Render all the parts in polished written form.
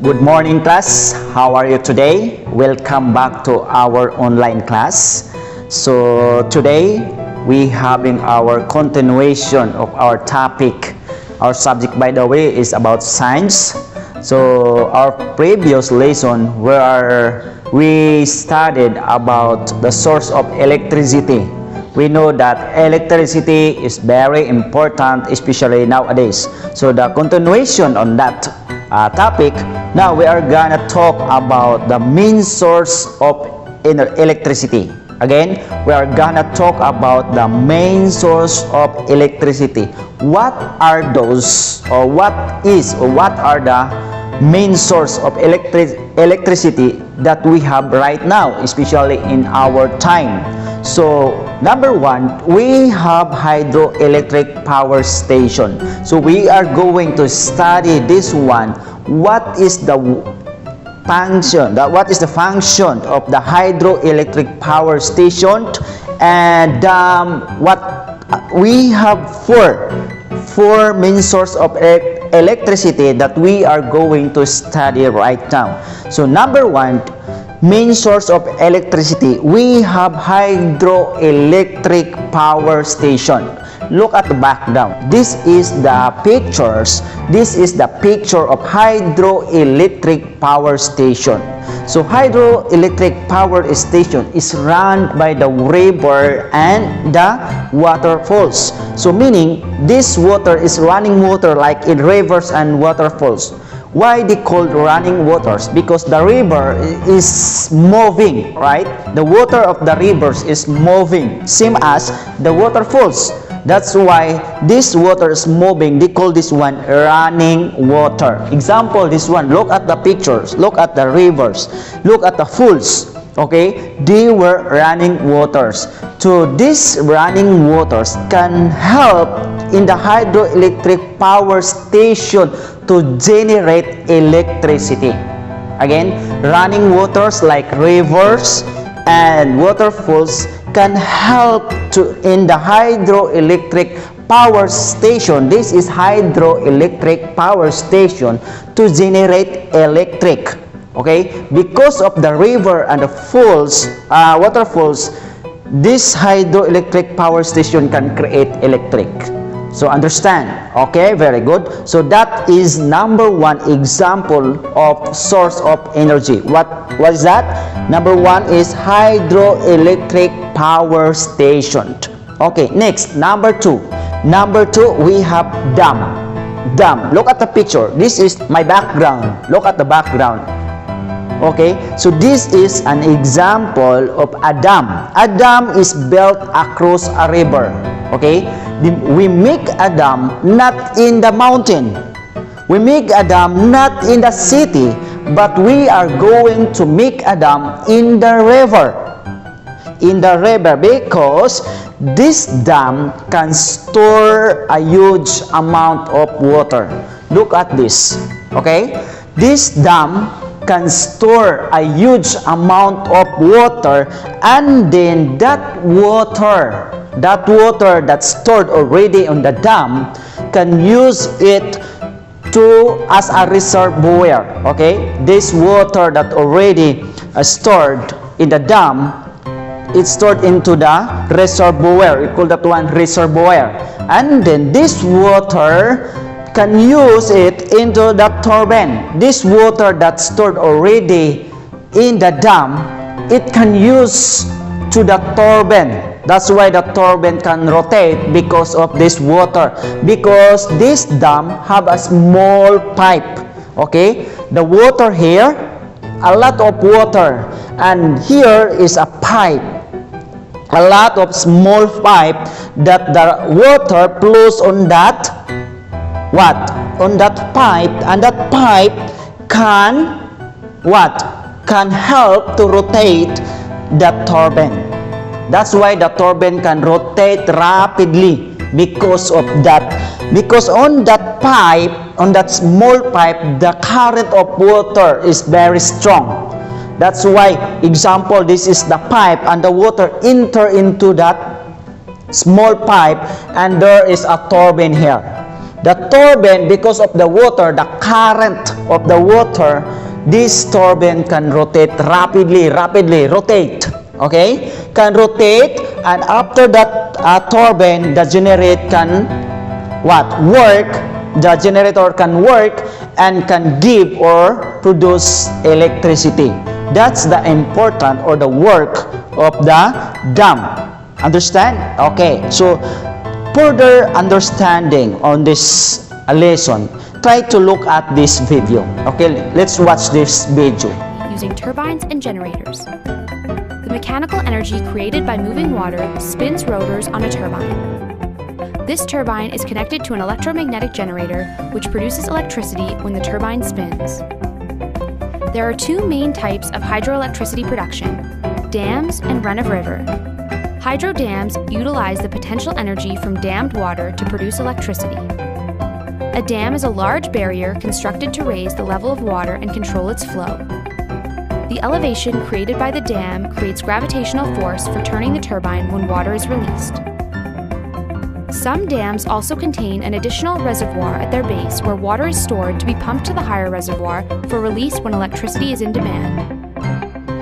Good morning, class. How are you today? Welcome back to our online class. So today we having our continuation of our topic. Our subject, by the way, is about science. So our previous lesson where we studied about the source of electricity. We know that electricity is very important, especially nowadays. So the continuation on that topic, now we are gonna talk about the main source of electricity. Again, we are gonna talk about the main source of electricity. What are those, or what are the main source of electricity that we have right now, especially in our time? So number one, we have hydroelectric power station. So we are going to study this one. What is the function of the hydroelectric power station? And what we have four main source of electricity that we are going to study right now. So number one, main source of electricity, we have hydroelectric power station. Look at the background. This is the pictures. This is the picture of hydroelectric power station. So hydroelectric power station is run by the river and the waterfalls. So meaning this water is running water like in rivers and waterfalls. Why they called running waters? Because the river is moving, right? The water of the rivers is moving, same as the waterfalls. That's why this water is moving. They call this one running water. Example, this one. Look at the pictures. Look at the rivers. Look at the falls. Okay, they were running waters. So these running waters can help in the hydroelectric power station to generate electricity. Again, running waters like rivers and waterfalls can help in the hydroelectric power station. This is hydroelectric power station to generate electric. Okay, because of the river and the falls, waterfalls, this hydroelectric power station can create electric. So understand, okay, very good. So that is number one example of source of energy. What is that? Number one is hydroelectric power station. Okay, next, number two. Number two, we have dam. Dam. Look at the picture. This is my background. Look at the background. Okay, so this is an example of a dam. A dam is built across a river. Okay, we make a dam not in the mountain. We make a dam not in the city, but we are going to make a dam in the river. In the river, because this dam can store a huge amount of water. Look at this. Okay, this dam can store a huge amount of water, and then that water that's stored already on the dam can use it as a reservoir. Okay, this water that already stored in the dam, it's stored into the reservoir. We call that one reservoir, and then this water can use it into the turbine. This water that's stored already in the dam, it can use to the turbine. That's why the turbine can rotate because of this water. Because this dam have a small pipe. Okay, the water here, a lot of water, and here is a pipe. A lot of small pipe that the water flows on that. What? On that pipe, and that pipe can can help to rotate the turbine. That's why the turbine can rotate rapidly because of that. Because on that pipe, on that small pipe, the current of water is very strong. That's why, example, this is the pipe, and the water enter into that small pipe, and there is a turbine here. the turbine, because of the water, the current of the water, this turbine can rotate rapidly, rotate, okay, can rotate, and after that turbine, the generator can work, the generator can work and can give or produce electricity. That's the important or the work of the dam. Understand? Okay, so further understanding on this lesson, try to look at this video. Okay, let's watch this video. Using turbines and generators. The mechanical energy created by moving water spins rotors on a turbine. This turbine is connected to an electromagnetic generator which produces electricity when the turbine spins. There are two main types of hydroelectricity production: dams and run-of-river. Hydro dams utilize the potential energy from dammed water to produce electricity. A dam is a large barrier constructed to raise the level of water and control its flow. The elevation created by the dam creates gravitational force for turning the turbine when water is released. Some dams also contain an additional reservoir at their base where water is stored to be pumped to the higher reservoir for release when electricity is in demand.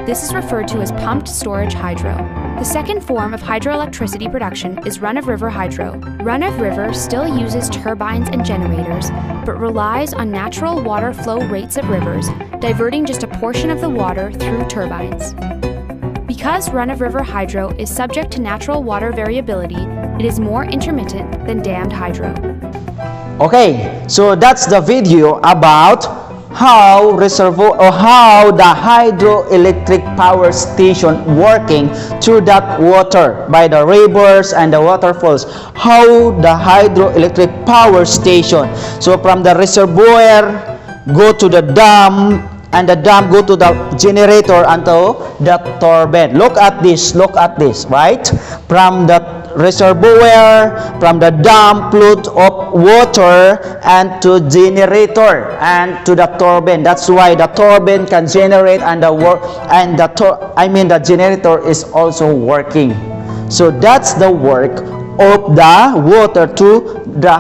This is referred to as pumped storage hydro. The second form of hydroelectricity production is run-of-river hydro. Run-of-river still uses turbines and generators, but relies on natural water flow rates of rivers, diverting just a portion of the water through turbines. Because run-of-river hydro is subject to natural water variability, it is more intermittent than dammed hydro. Okay, so that's the video about how the hydroelectric power station working through that water by the rivers and the waterfalls. How the hydroelectric power station, so from the reservoir go to the dam, and the dam go to the generator until the turbine. Look at this, right? From the reservoir, from the dam, flood of water, and to generator and to the turbine. That's why the turbine can generate and the generator is also working. So that's the work of the water to the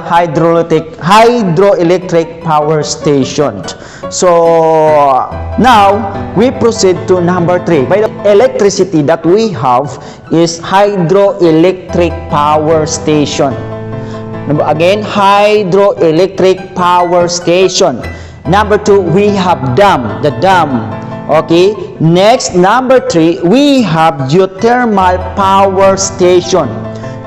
hydroelectric power station. So now we proceed to number 3. By the electricity that we have is hydroelectric power station. Again, hydroelectric power station. Number 2, we have dam, the dam. Okay, next, number 3, we have geothermal power station.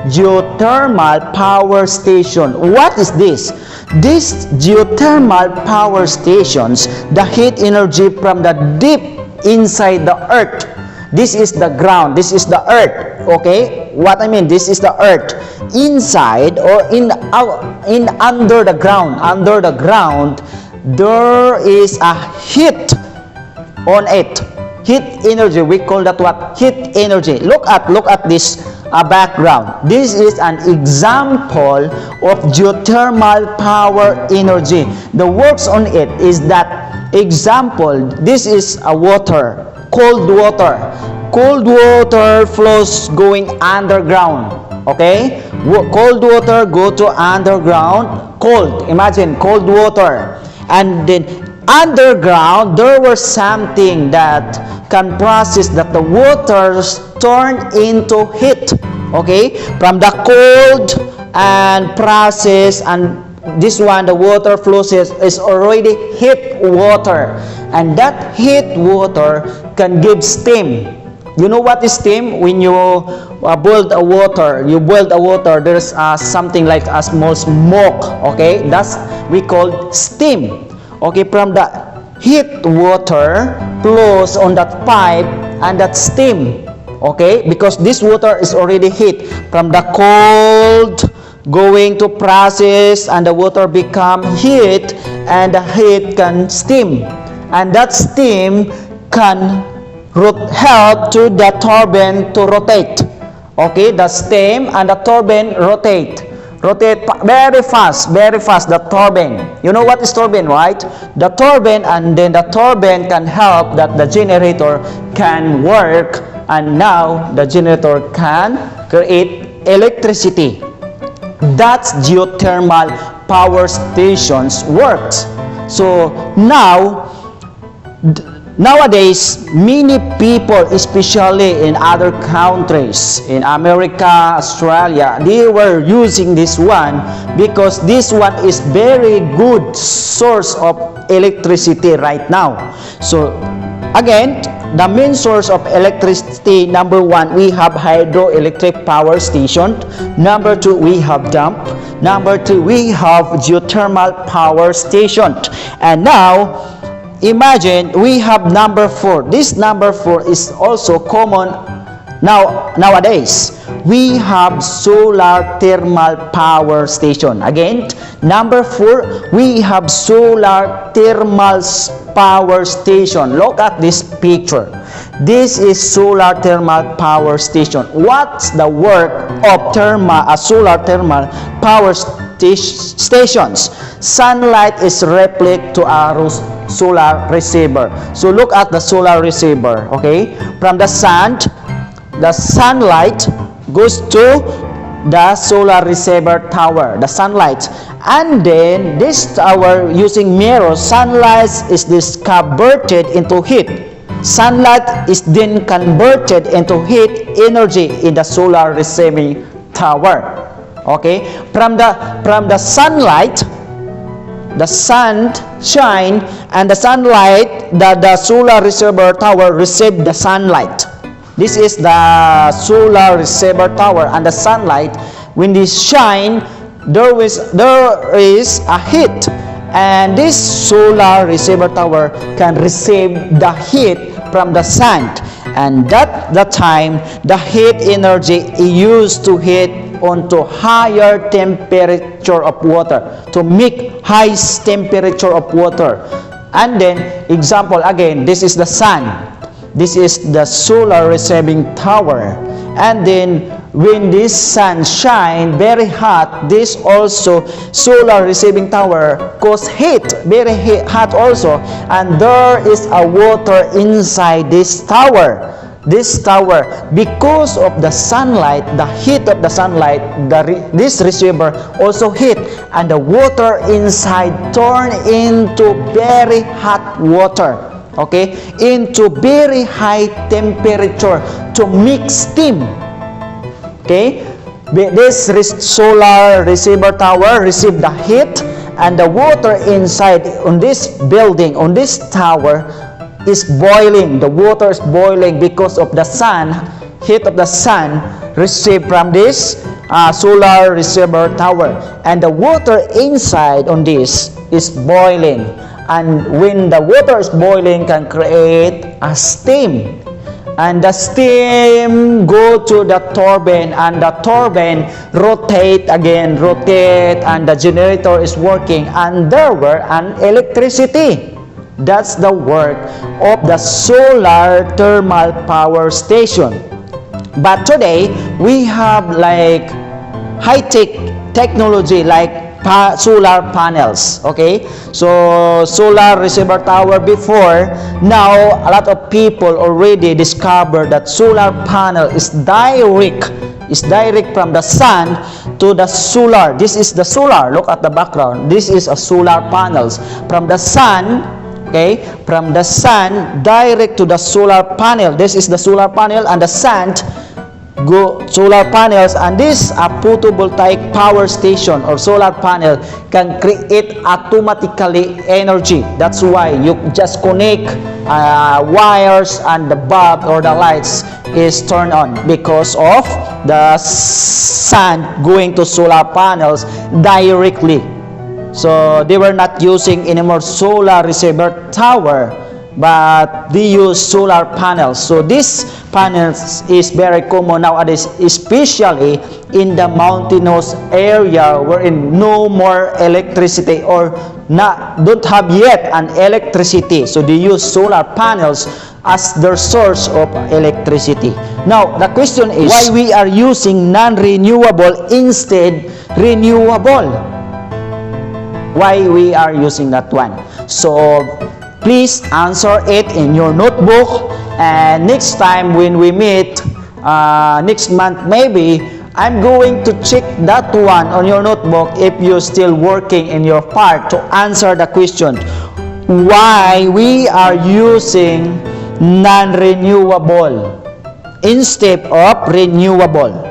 Geothermal power station. What is this? These geothermal power stations, the heat energy from the deep inside the earth. This is the ground, this is the earth. Okay, what I mean, this is the earth. Inside or under the ground, there is a heat on it. Heat energy, we call that what? Heat energy. Look at this background. This is an example of geothermal power energy. The works on it is that example. This is a water, cold water. Cold water flows going underground. Okay, cold water go to underground. Cold. Imagine cold water, and then underground there was something that can process that the waters turn into heat. Okay, from the cold and process, and this one, the water flows is already heat water, and that heat water can give steam. You know what is steam? When you boil a water, there's something like a small smoke. Okay, that's we call steam. Okay, from the heat water flows on that pipe, and that steam. Okay, because this water is already heat from the cold going to process, and the water become heat, and the heat can steam, and that steam can help to the turbine to rotate. Okay, the steam and the turbine rotate very fast, the turbine. You know what is turbine, right? The turbine, and then the turbine can help that the generator can work, and now the generator can create electricity. That's geothermal power stations works. So nowadays, many people, especially in other countries, in America, Australia, they were using this one because this one is very good source of electricity right now. So again, the main source of electricity, number one, we have hydroelectric power station. Number two, we have dam. Number two, we have geothermal power station. And now, imagine we have number 4. This number 4 is also common nowadays. We have solar thermal power station. Again, number 4, we have solar thermal power station. Look at this picture. This is solar thermal power station. What's the work of solar thermal power stations? Sunlight is reflected to a solar receiver. So look at the solar receiver, okay? From the sun, the sunlight goes to the solar receiver tower, the sunlight. And then this tower using mirror, sunlight is converted into heat. Sunlight is then converted into heat energy in the solar receiving tower. Okay? From the sunlight, the sun shine, and the sunlight, the solar receiver tower receive the sunlight. This is the solar receiver tower, and the sunlight, when this shine, there is a heat, and this solar receiver tower can receive the heat from the sun, and that the time the heat energy is used to heat onto higher temperature of water, to make high temperature of water. And then example again, this is the sun, this is the solar receiving tower, and then when this sun shine very hot, this also solar receiving tower cause heat, very hot also, and there is a water inside this tower. This tower, because of the sunlight, the heat of the sunlight, this receiver also heat, and the water inside turn into very hot water, okay, into very high temperature to make steam. Okay, this solar receiver tower receive the heat, and the water inside on this building, on this tower, is boiling. The water is boiling because of the sun, heat of the sun received from this solar receiver tower, and the water inside on this is boiling, and when the water is boiling can create a steam, and the steam go to the turbine, and the turbine rotate, and the generator is working, and there were an electricity. That's the work of the solar thermal power station. But today we have like high-tech technology like solar panels. Okay, so solar receiver tower before, now a lot of people already discovered that solar panel is direct from the sun to the solar. This is the solar. Look at the background. This is a solar panels from the sun. Okay, from the sun direct to the solar panel. This is the solar panel, and the sun go solar panels, and this a photovoltaic power station or solar panel can create automatically energy. That's why you just connect wires, and the bulb or the lights is turned on because of the sun going to solar panels directly. So they were not using anymore solar receiver tower, but they use solar panels. So this panels is very common nowadays, especially in the mountainous area wherein no more electricity or don't have yet an electricity. So they use solar panels as their source of electricity. Now the question is, why we are using non-renewable instead renewable? Why we are using that one? So please answer it in your notebook, and next time when we meet next month maybe, I'm going to check that one on your notebook if you're still working in your part to answer the question why we are using non-renewable instead of renewable.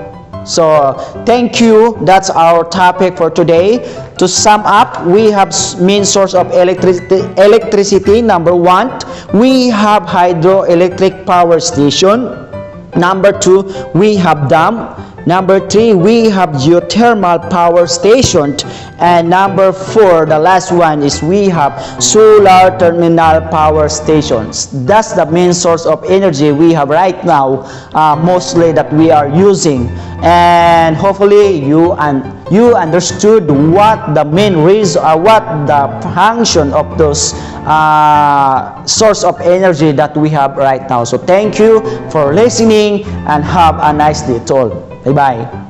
So thank you. That's our topic for today. To sum up, we have main source of electricity. Number 1, we have hydroelectric power station. Number 2, we have dam. Number 3, we have geothermal power station. And number 4, the last one is we have solar terminal power stations. That's the main source of energy we have right now, mostly that we are using. And hopefully you understood what the main reason or what the function of those source of energy that we have right now. So thank you for listening and have a nice day to all. Bye-bye.